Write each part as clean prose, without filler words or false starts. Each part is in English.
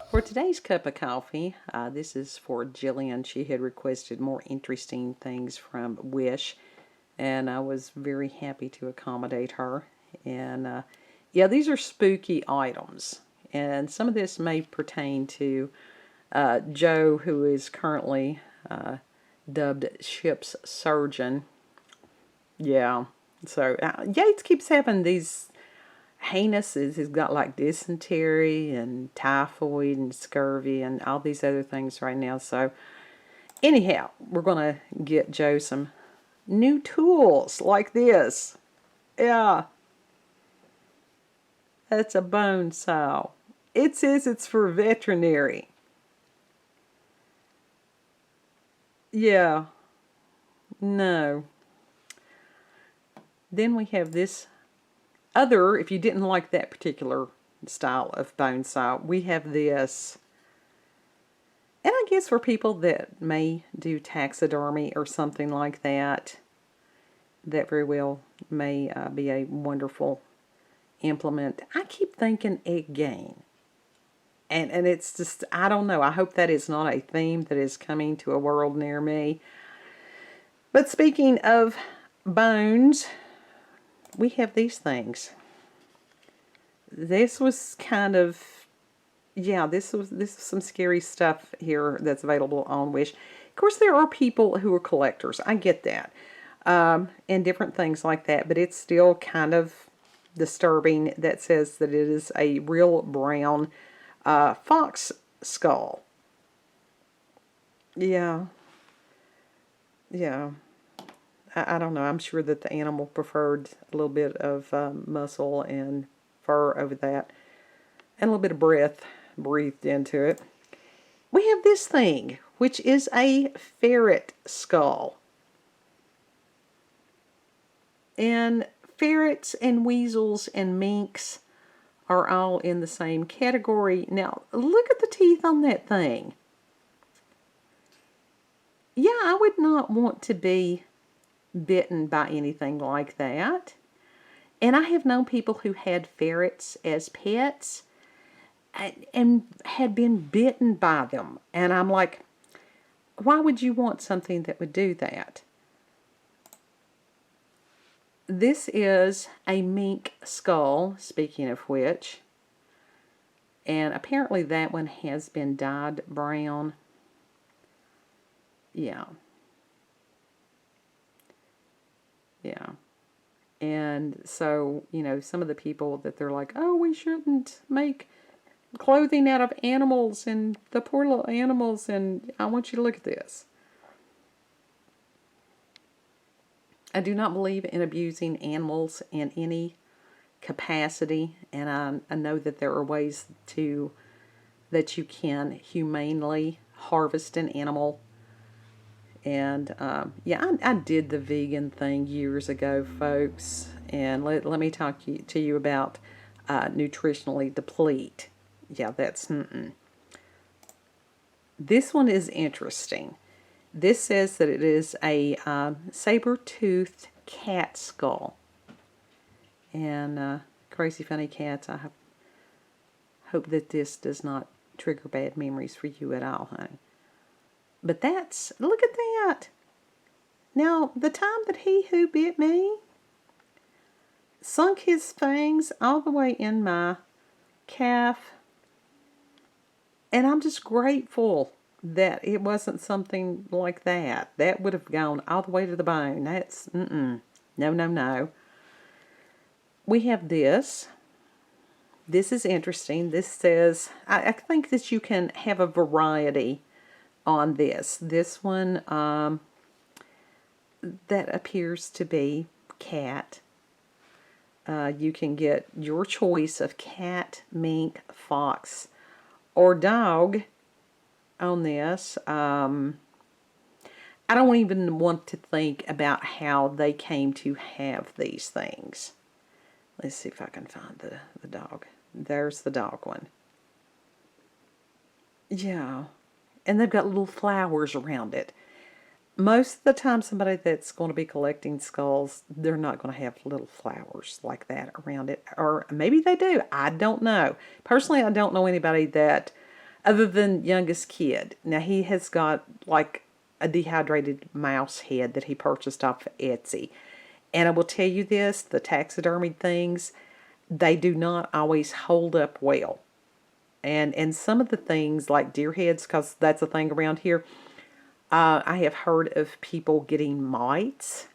For today's cup of coffee, this is for Jillian. She had requested more interesting things from Wish, and I was very happy to accommodate her. And yeah, these are spooky items, and some of this may pertain to Joe, who is currently dubbed ship's surgeon. Yeah, so Yates keeps having these heinouses. He's got like dysentery and typhoid and scurvy and all these other things right now. So anyhow, we're going to get Joe some new tools like this. Yeah, that's a bone saw. It says it's for veterinary. Yeah, no. Then we have this other, if you didn't like that particular style of bone saw, we have this. And I guess for people that may do taxidermy or something like that, that very well may be a wonderful implement. I keep thinking egg gain. And it's just, I don't know. I hope that is not a theme that is coming to a world near me. But speaking of bones, we have these things. This was kind of, yeah, this is some scary stuff here that's available on Wish. Of course, there are people who are collectors. I get that. And different things like that. But it's still kind of disturbing that says that it is a real brown fox skull. Yeah. Yeah. I don't know. I'm sure that the animal preferred a little bit of muscle and fur over that. And a little bit of breath breathed into it. We have this thing, which is a ferret skull. And ferrets and weasels and minks are all in the same category. Now, look at the teeth on that thing. Yeah, I would not want to be bitten by anything like that. And I have known people who had ferrets as pets and had been bitten by them. And I'm like, why would you want something that would do that? This is a mink skull, speaking of which. And apparently that one has been dyed brown. Yeah. Yeah. And so, you know, some of the people that they're like, oh, we shouldn't make clothing out of animals and the poor little animals. And I want you to look at this. I do not believe in abusing animals in any capacity. And I know that there are ways that you can humanely harvest an animal. And yeah, I did the vegan thing years ago, folks. And let me talk to you about nutritionally deplete. Yeah, that's This one is interesting. This says that it is a saber-toothed cat skull. And crazy funny cats, I hope that this does not trigger bad memories for you at all, honey. But look at that. Now, the time that he who bit me sunk his fangs all the way in my calf. And I'm just grateful that it wasn't something like that. That would have gone all the way to the bone. That's, no, no, no. We have this. This is interesting. This says, I think that you can have a variety on this. This one, that appears to be cat. You can get your choice of cat, mink, fox, or dog on this. I don't even want to think about how they came to have these things. Let's see if I can find the dog. There's the dog one. Yeah. and they've got little flowers around it. Most of the time, somebody that's going to be collecting skulls, they're not going to have little flowers like that around it. Or maybe they do. I don't know. Personally, I don't know anybody that, other than youngest kid. Now, he has got like a dehydrated mouse head that he purchased off of Etsy. And I will tell you this, the taxidermied things, they do not always hold up well. And some of the things like deer heads, because that's a thing around here, I have heard of people getting mites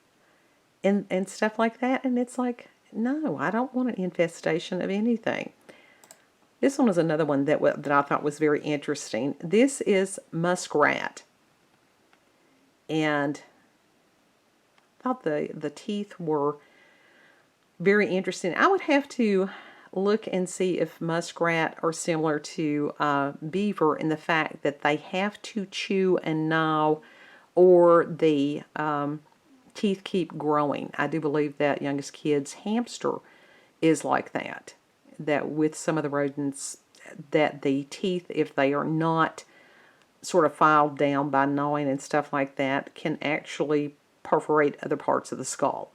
and stuff like that. And it's like, no, I don't want an infestation of anything. This one was another one that I thought was very interesting. This is muskrat. And I thought the teeth were very interesting. I would have to look and see if muskrat are similar to beaver in the fact that they have to chew and gnaw, or the teeth keep growing. I do believe that youngest kid's hamster is like that. That with some of the rodents, that the teeth, if they are not sort of filed down by gnawing and stuff like that, can actually perforate other parts of the skull.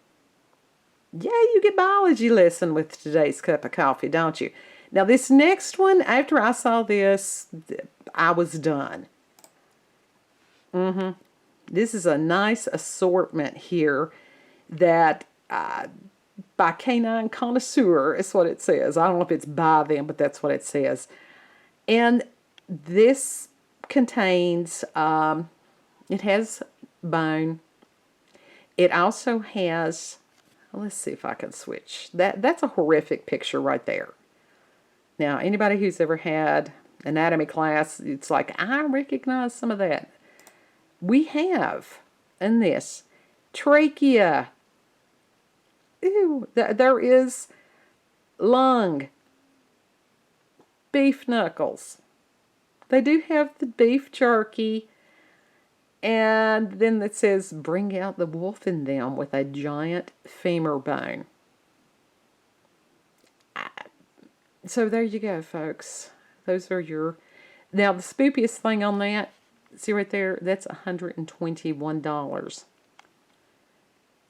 Yeah, you get biology lesson with today's cup of coffee, don't you? Now, this next one, after I saw this, I was done. This is a nice assortment here that by Canine Connoisseur is what it says. I don't know if it's by them, but that's what it says. And this contains, it has bone. It also has, let's see if I can switch. That's a horrific picture right there. Now, anybody who's ever had anatomy class, it's like, I recognize some of that. We have in this trachea. Ew, there is lung, beef knuckles. They do have the beef jerky. And then it says, bring out the wolf in them with a giant femur bone. So there you go, folks. Those are your... Now, the spookiest thing on that, see right there, that's $121.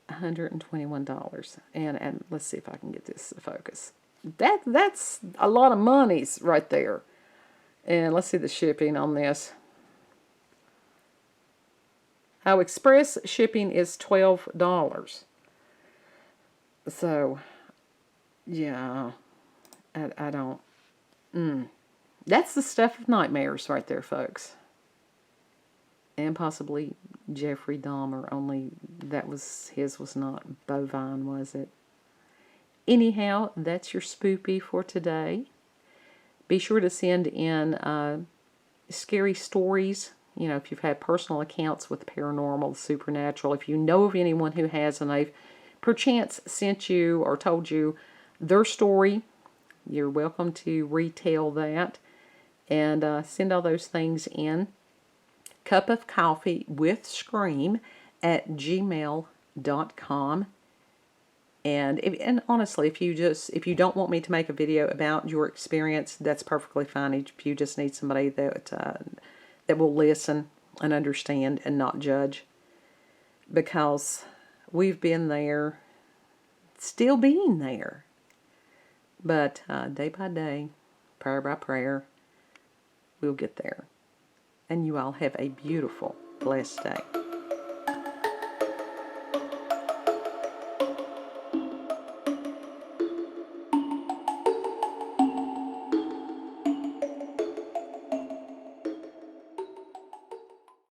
$121. And let's see if I can get this to focus. That's a lot of monies right there. And let's see the shipping on this. How express shipping is $12. So, yeah, I don't. That's the stuff of nightmares right there, folks. And possibly Jeffrey Dahmer, only his was not bovine, was it? Anyhow, that's your spoopy for today. Be sure to send in scary stories. You know, if you've had personal accounts with paranormal, supernatural, if you know of anyone who has and they've perchance sent you or told you their story, you're welcome to retell that. And send all those things in. cupofcoffeewithscream @gmail.com. And honestly, if you don't want me to make a video about your experience, that's perfectly fine. If you just need somebody that will listen and understand and not judge, because we've been there, still being there. But day by day, prayer by prayer, we'll get there. And you all have a beautiful, blessed day.